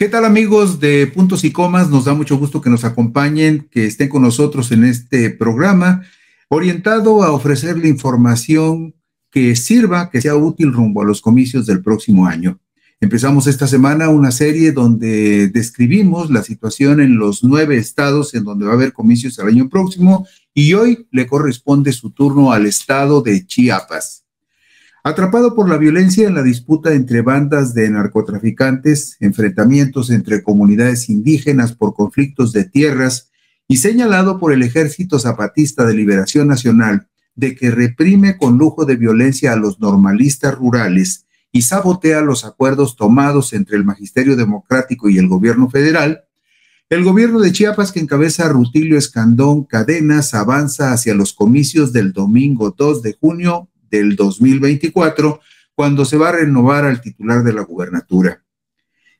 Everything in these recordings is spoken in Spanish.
¿Qué tal, amigos de Puntos y Comas? Nos da mucho gusto que nos acompañen, que estén con nosotros en este programa orientado a ofrecerle información que sirva, que sea útil rumbo a los comicios del próximo año. Empezamos esta semana una serie donde describimos la situación en los 9 estados en donde va a haber comicios el año próximo, y hoy le corresponde su turno al estado de Chiapas. Atrapado por la violencia en la disputa entre bandas de narcotraficantes, enfrentamientos entre comunidades indígenas por conflictos de tierras y señalado por el Ejército Zapatista de Liberación Nacional de que reprime con lujo de violencia a los normalistas rurales y sabotea los acuerdos tomados entre el Magisterio Democrático y el gobierno federal, el gobierno de Chiapas, que encabeza Rutilio Escandón Cadenas, avanza hacia los comicios del domingo 2 de junio del 2024, cuando se va a renovar al titular de la gubernatura.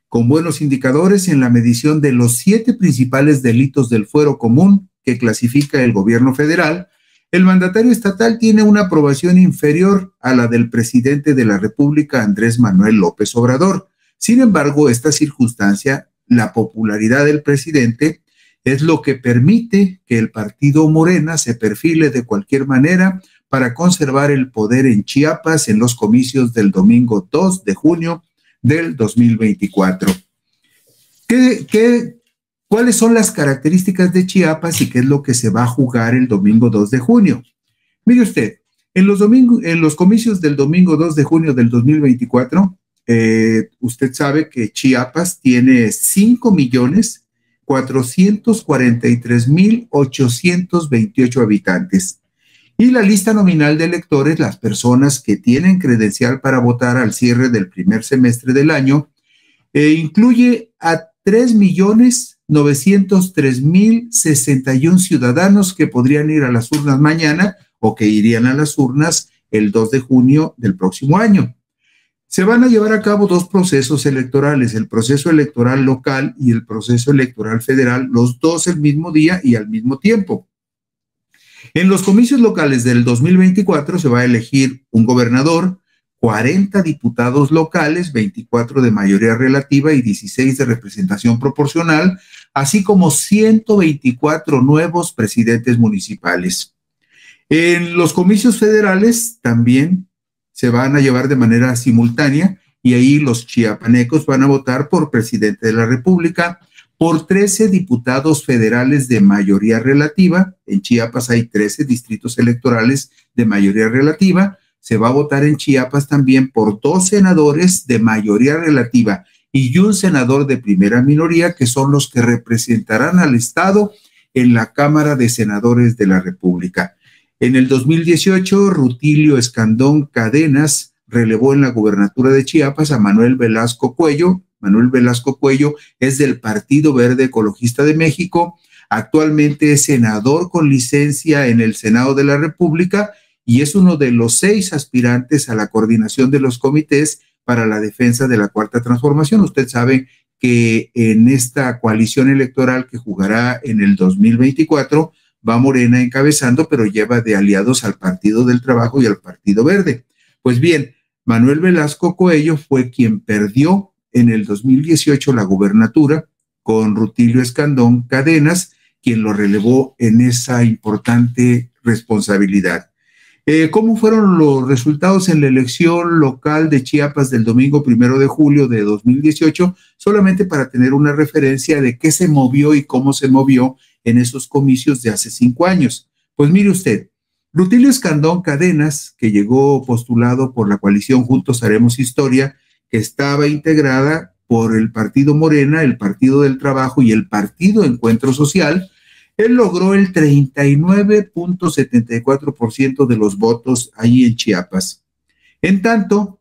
Con buenos indicadores en la medición de los 7 principales delitos del fuero común que clasifica el gobierno federal, el mandatario estatal tiene una aprobación inferior a la del presidente de la República, Andrés Manuel López Obrador. Sin embargo, esta circunstancia, la popularidad del presidente, es lo que permite que el partido Morena se perfile de cualquier manera para conservar el poder en Chiapas en los comicios del domingo 2 de junio del 2024. ¿Cuáles son las características de Chiapas y qué es lo que se va a jugar el domingo 2 de junio? Mire usted, en los comicios del domingo 2 de junio del 2024, usted sabe que Chiapas tiene 5.443.828 habitantes. Y la lista nominal de electores, las personas que tienen credencial para votar al cierre del primer semestre del año, incluye a 3.903.061 ciudadanos que podrían ir a las urnas mañana o que irían a las urnas el 2 de junio del próximo año. Se van a llevar a cabo 2 procesos electorales, el proceso electoral local y el proceso electoral federal, los dos el mismo día y al mismo tiempo. En los comicios locales del 2024 se va a elegir un gobernador, 40 diputados locales, 24 de mayoría relativa y 16 de representación proporcional, así como 124 nuevos presidentes municipales. En los comicios federales también se van a llevar de manera simultánea y ahí los chiapanecos van a votar por presidente de la República, por 13 diputados federales de mayoría relativa. En Chiapas hay 13 distritos electorales de mayoría relativa. Se va a votar en Chiapas también por 2 senadores de mayoría relativa y un senador de primera minoría, que son los que representarán al Estado en la Cámara de Senadores de la República. En el 2018, Rutilio Escandón Cadenas relevó en la gubernatura de Chiapas a Manuel Velasco Cuello. Manuel Velasco Cuello es del Partido Verde Ecologista de México, actualmente es senador con licencia en el Senado de la República y es uno de los 6 aspirantes a la coordinación de los comités para la defensa de la Cuarta Transformación. Usted sabe que en esta coalición electoral que jugará en el 2024 va Morena encabezando, pero lleva de aliados al Partido del Trabajo y al Partido Verde. Pues bien, Manuel Velasco Cuello fue quien perdió en el 2018 la gubernatura con Rutilio Escandón Cadenas, quien lo relevó en esa importante responsabilidad. ¿Cómo fueron los resultados en la elección local de Chiapas del domingo 1 de julio de 2018? Solamente para tener una referencia de qué se movió y cómo se movió en esos comicios de hace 5 años. Pues mire usted, Rutilio Escandón Cadenas, que llegó postulado por la coalición Juntos Haremos Historia, que estaba integrada por el Partido Morena, el Partido del Trabajo y el Partido Encuentro Social, él logró el 39.74% de los votos ahí en Chiapas. En tanto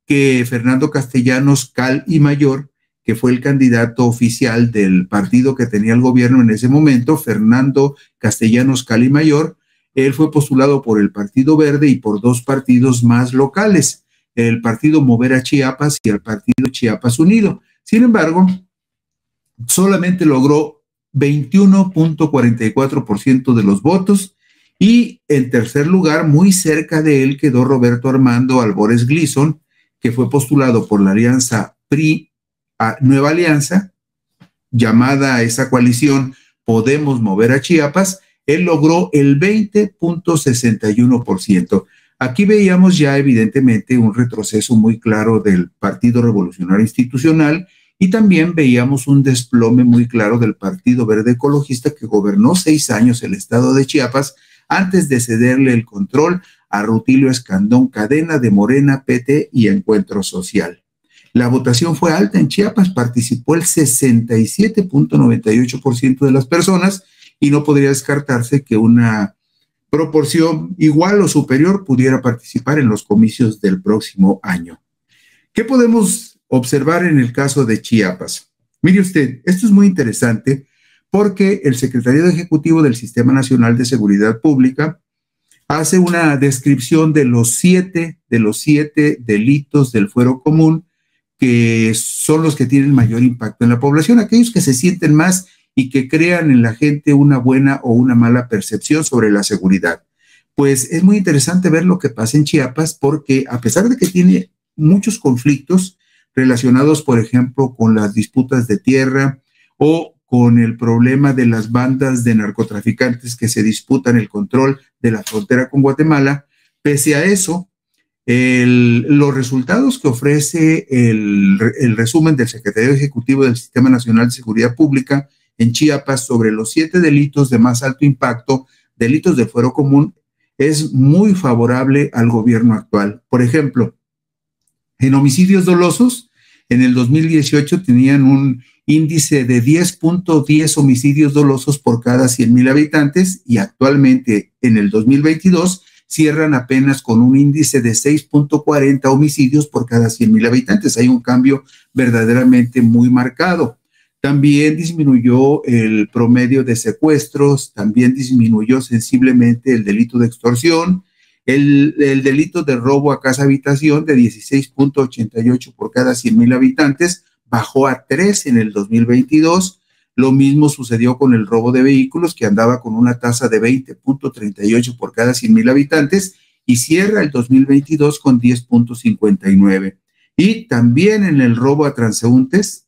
que Fernando Castellanos Cal y Mayor, que fue el candidato oficial del partido que tenía el gobierno en ese momento, Fernando Castellanos Cal y Mayor, él fue postulado por el Partido Verde y por 2 partidos más locales, el Partido Mover a Chiapas y el Partido Chiapas Unido. Sin embargo, solamente logró 21.44% de los votos y en tercer lugar, muy cerca de él, quedó Roberto Armando Albores Gleason, que fue postulado por la alianza PRI, Nueva Alianza, llamada a esa coalición Podemos Mover a Chiapas, él logró el 20.61%. Aquí veíamos ya evidentemente un retroceso muy claro del Partido Revolucionario Institucional y también veíamos un desplome muy claro del Partido Verde Ecologista, que gobernó 6 años el estado de Chiapas antes de cederle el control a Rutilio Escandón Cadena de Morena, PT y Encuentro Social. La votación fue alta en Chiapas, participó el 67.98% de las personas y no podría descartarse que una proporción igual o superior pudiera participar en los comicios del próximo año. ¿Qué podemos observar en el caso de Chiapas? Mire usted, esto es muy interesante porque el Secretariado Ejecutivo del Sistema Nacional de Seguridad Pública hace una descripción de los siete delitos del fuero común que son los que tienen mayor impacto en la población, aquellos que se sienten más y que crean en la gente una buena o una mala percepción sobre la seguridad. Pues es muy interesante ver lo que pasa en Chiapas porque a pesar de que tiene muchos conflictos relacionados, por ejemplo, con las disputas de tierra o con el problema de las bandas de narcotraficantes que se disputan el control de la frontera con Guatemala, pese a eso, los resultados que ofrece el resumen del Secretario Ejecutivo del Sistema Nacional de Seguridad Pública en Chiapas sobre los 7 delitos de más alto impacto, delitos de fuero común, es muy favorable al gobierno actual. Por ejemplo, en homicidios dolosos, en el 2018 tenían un índice de 10.10 homicidios dolosos por cada 100,000 habitantes y actualmente en el 2022 cierran apenas con un índice de 6.40 homicidios por cada 100,000 habitantes. Hay un cambio verdaderamente muy marcado. También disminuyó el promedio de secuestros, también disminuyó sensiblemente el delito de extorsión, el delito de robo a casa habitación de 16.88 por cada 100,000 habitantes bajó a 3 en el 2022. Lo mismo sucedió con el robo de vehículos, que andaba con una tasa de 20.38 por cada 100,000 habitantes y cierra el 2022 con 10.59. Y también en el robo a transeúntes,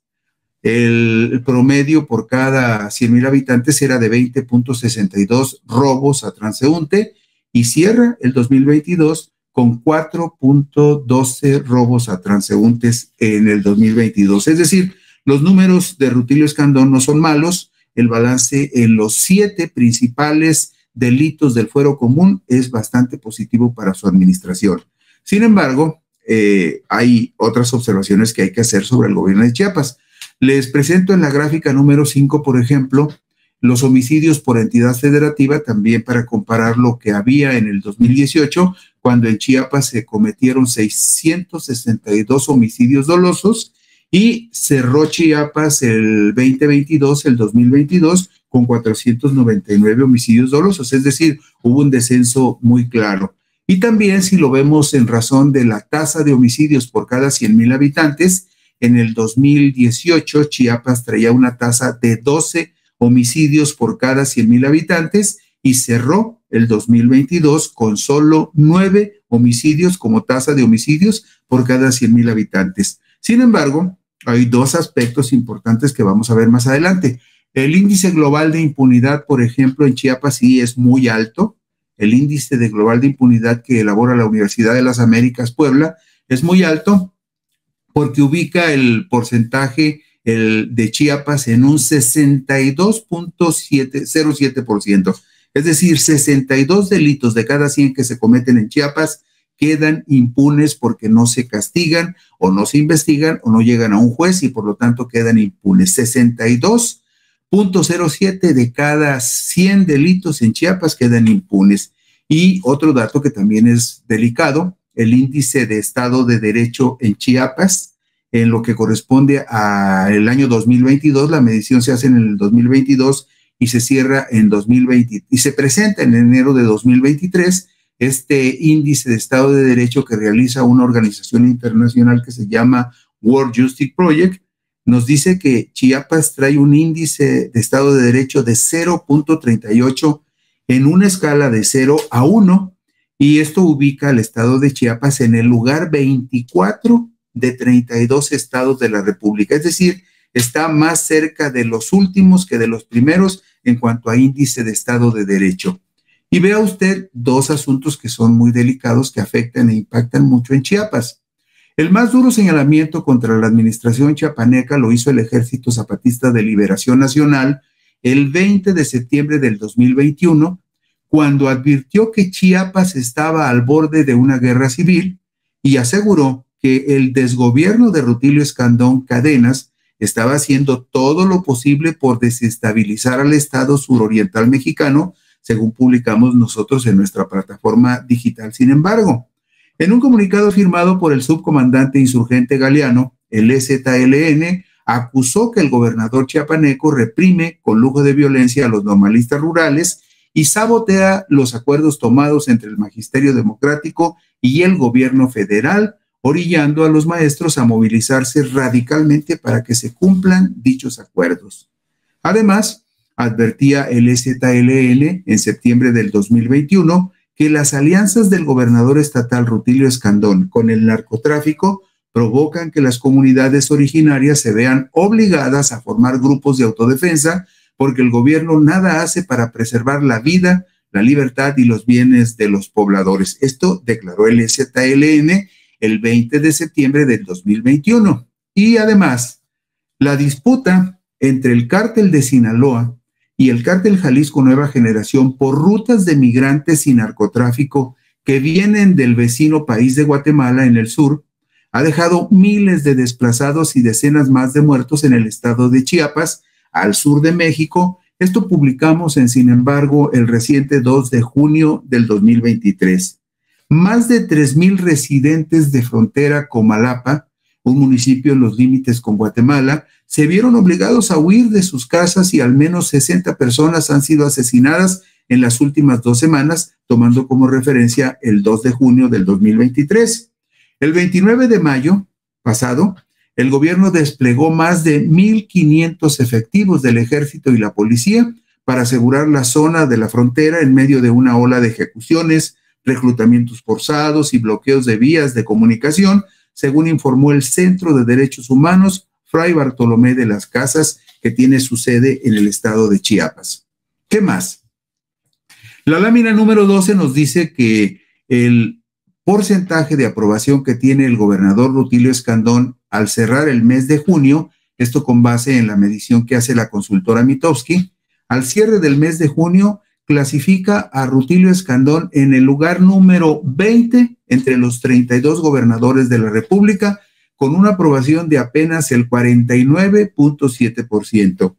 el promedio por cada 100,000 habitantes era de 20.62 robos a transeúnte y cierra el 2022 con 4.12 robos a transeúntes en el 2022. Es decir, los números de Rutilio Escandón no son malos, el balance en los 7 principales delitos del fuero común es bastante positivo para su administración. Sin embargo, hay otras observaciones que hay que hacer sobre el gobierno de Chiapas. Les presento en la gráfica número 5, por ejemplo, los homicidios por entidad federativa, también para comparar lo que había en el 2018, cuando en Chiapas se cometieron 662 homicidios dolosos y cerró Chiapas el 2022, el 2022, con 499 homicidios dolosos, es decir, hubo un descenso muy claro. Y también si lo vemos en razón de la tasa de homicidios por cada 100,000 habitantes, en el 2018 Chiapas traía una tasa de 12 homicidios por cada 100,000 habitantes y cerró el 2022 con solo 9 homicidios como tasa de homicidios por cada 100,000 habitantes. Sin embargo, hay 2 aspectos importantes que vamos a ver más adelante. El índice global de impunidad, por ejemplo, en Chiapas sí es muy alto. El índice de global de impunidad que elabora la Universidad de las Américas Puebla es muy alto porque ubica el porcentaje de Chiapas en un 62.07%. Es decir, 62 delitos de cada 100 que se cometen en Chiapas quedan impunes porque no se castigan o no se investigan o no llegan a un juez y por lo tanto quedan impunes. 62.07 de cada 100 delitos en Chiapas quedan impunes. Y otro dato que también es delicado, el índice de Estado de Derecho en Chiapas, en lo que corresponde al año 2022, la medición se hace en el 2022 y se cierra en 2020 y se presenta en enero de 2023. Este índice de Estado de Derecho que realiza una organización internacional que se llama World Justice Project, nos dice que Chiapas trae un índice de Estado de Derecho de 0.38 en una escala de 0 a 1, y esto ubica al estado de Chiapas en el lugar 24 de 32 estados de la República. Es decir, está más cerca de los últimos que de los primeros en cuanto a índice de Estado de Derecho. Y vea usted dos asuntos que son muy delicados, que afectan e impactan mucho en Chiapas. El más duro señalamiento contra la administración chiapaneca lo hizo el Ejército Zapatista de Liberación Nacional el 20 de septiembre del 2021, cuando advirtió que Chiapas estaba al borde de una guerra civil y aseguró que el desgobierno de Rutilio Escandón Cadenas estaba haciendo todo lo posible por desestabilizar al Estado suroriental mexicano, según publicamos nosotros en nuestra plataforma digital. Sin embargo, en un comunicado firmado por el subcomandante insurgente Galeano, el EZLN acusó que el gobernador chiapaneco reprime con lujo de violencia a los normalistas rurales y sabotea los acuerdos tomados entre el Magisterio Democrático y el gobierno federal, orillando a los maestros a movilizarse radicalmente para que se cumplan dichos acuerdos. Además, advertía el EZLN en septiembre del 2021 que las alianzas del gobernador estatal Rutilio Escandón con el narcotráfico provocan que las comunidades originarias se vean obligadas a formar grupos de autodefensa porque el gobierno nada hace para preservar la vida, la libertad y los bienes de los pobladores. Esto declaró el EZLN el 20 de septiembre del 2021. Y además, la disputa entre el cártel de Sinaloa y el cártel Jalisco Nueva Generación por rutas de migrantes y narcotráfico que vienen del vecino país de Guatemala en el sur, ha dejado miles de desplazados y decenas más de muertos en el estado de Chiapas, al sur de México. Esto publicamos en, sin embargo, el reciente 2 de junio del 2023. Más de 3,000 residentes de frontera Comalapa, un municipio en los límites con Guatemala, se vieron obligados a huir de sus casas y al menos 60 personas han sido asesinadas en las últimas 2 semanas, tomando como referencia el 2 de junio del 2023. El 29 de mayo pasado, el gobierno desplegó más de 1,500 efectivos del ejército y la policía para asegurar la zona de la frontera en medio de una ola de ejecuciones, reclutamientos forzados y bloqueos de vías de comunicación, según informó el Centro de Derechos Humanos Fray Bartolomé de las Casas, que tiene su sede en el estado de Chiapas. ¿Qué más? La lámina número 12 nos dice que el porcentaje de aprobación que tiene el gobernador Rutilio Escandón al cerrar el mes de junio, esto con base en la medición que hace la consultora Mitofsky, al cierre del mes de junio clasifica a Rutilio Escandón en el lugar número 20 entre los 32 gobernadores de la República, con una aprobación de apenas el 49.7%.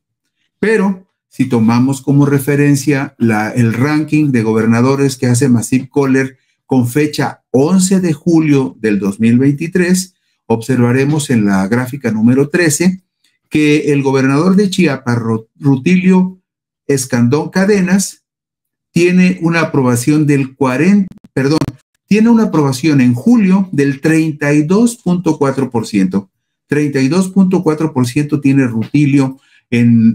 Pero si tomamos como referencia el ranking de gobernadores que hace Massive Caller con fecha 11 de julio del 2023, observaremos en la gráfica número 13 que el gobernador de Chiapas, Rutilio Escandón Cadenas, tiene una aprobación tiene una aprobación en julio del 32.4%. 32.4% tiene Rutilio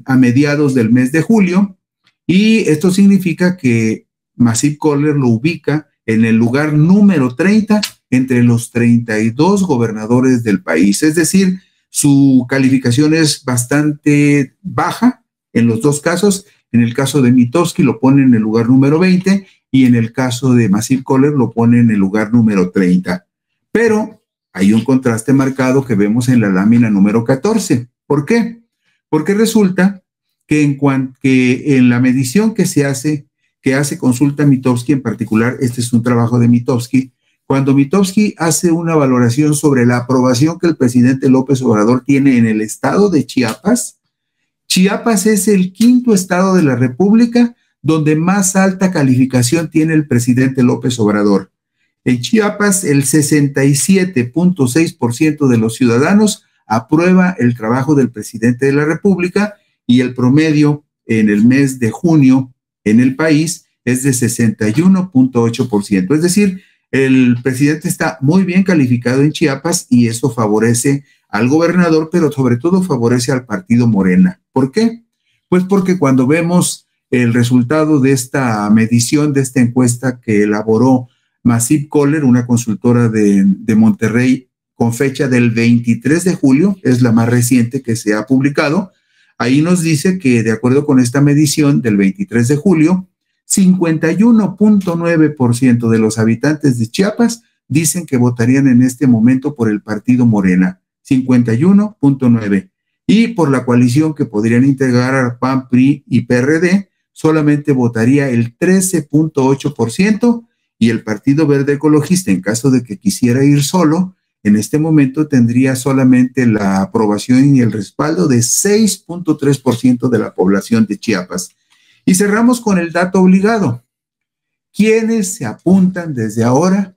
a mediados del mes de julio, y esto significa que Massive Caller lo ubica en el lugar número 30 entre los 32 gobernadores del país. Es decir, su calificación es bastante baja en los dos casos. En el caso de Mitofsky lo pone en el lugar número 20 y en el caso de Massive Caller lo pone en el lugar número 30. Pero hay un contraste marcado que vemos en la lámina número 14. ¿Por qué? Porque resulta que en la medición que hace Consulta Mitofsky, en particular, este es un trabajo de Mitofsky, cuando Mitofsky hace una valoración sobre la aprobación que el presidente López Obrador tiene en el estado de Chiapas, Chiapas es el 5º estado de la República donde más alta calificación tiene el presidente López Obrador. En Chiapas, el 67.6% de los ciudadanos aprueba el trabajo del presidente de la República, y el promedio en el mes de junio en el país es de 61.8%. Es decir, el presidente está muy bien calificado en Chiapas y eso favorece al gobernador, pero sobre todo favorece al partido Morena. ¿Por qué? Pues porque cuando vemos el resultado de esta medición, de esta encuesta que elaboró Massive Caller, una consultora de Monterrey, con fecha del 23 de julio, es la más reciente que se ha publicado. Ahí nos dice que, de acuerdo con esta medición del 23 de julio, 51.9% de los habitantes de Chiapas dicen que votarían en este momento por el partido Morena, 51.9%. Y por la coalición que podrían integrar a PAN, PRI y PRD, solamente votaría el 13.8%, y el Partido Verde Ecologista, en caso de que quisiera ir solo, en este momento tendría solamente la aprobación y el respaldo de 6.3% de la población de Chiapas. Y cerramos con el dato obligado. ¿Quiénes se apuntan desde ahora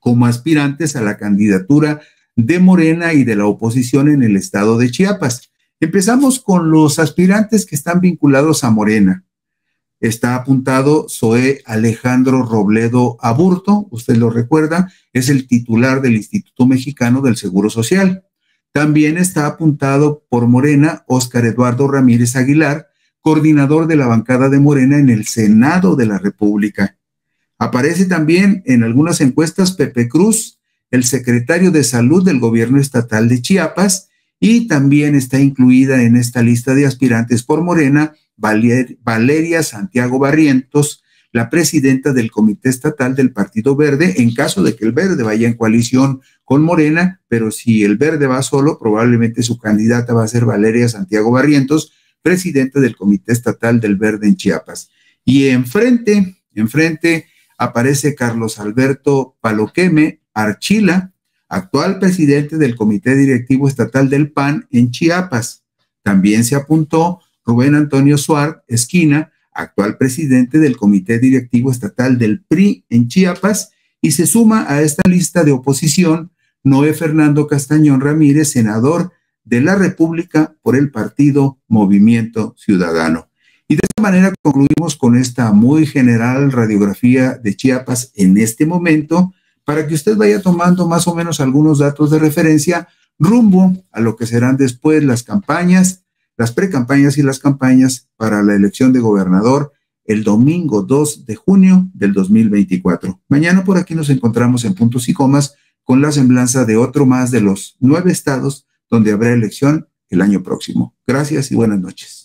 como aspirantes a la candidatura de Morena y de la oposición en el estado de Chiapas? Empezamos con los aspirantes que están vinculados a Morena. Está apuntado Zoé Alejandro Robledo Aburto, usted lo recuerda, es el titular del Instituto Mexicano del Seguro Social. También está apuntado por Morena Óscar Eduardo Ramírez Aguilar, coordinador de la bancada de Morena en el Senado de la República. Aparece también en algunas encuestas Pepe Cruz, el secretario de Salud del gobierno estatal de Chiapas, y también está incluida en esta lista de aspirantes por Morena Valeria Santiago Barrientos, la presidenta del Comité Estatal del Partido Verde, en caso de que el Verde vaya en coalición con Morena, pero si el Verde va solo, probablemente su candidata va a ser Valeria Santiago Barrientos, presidenta del Comité Estatal del Verde en Chiapas. Y enfrente aparece Carlos Alberto Paloqueme Archila, actual presidente del Comité Directivo Estatal del PAN en Chiapas. También se apuntó Rubén Antonio Suárez Esquina, actual presidente del Comité Directivo Estatal del PRI en Chiapas, y se suma a esta lista de oposición Noé Fernando Castañón Ramírez, senador de la República por el partido Movimiento Ciudadano. Y de esta manera concluimos con esta muy general radiografía de Chiapas en este momento, para que usted vaya tomando más o menos algunos datos de referencia rumbo a lo que serán después las campañas, las precampañas y las campañas para la elección de gobernador el domingo 2 de junio del 2024. Mañana por aquí nos encontramos en Puntos y Comas con la semblanza de otro más de los 9 estados donde habrá elección el año próximo. Gracias y buenas noches.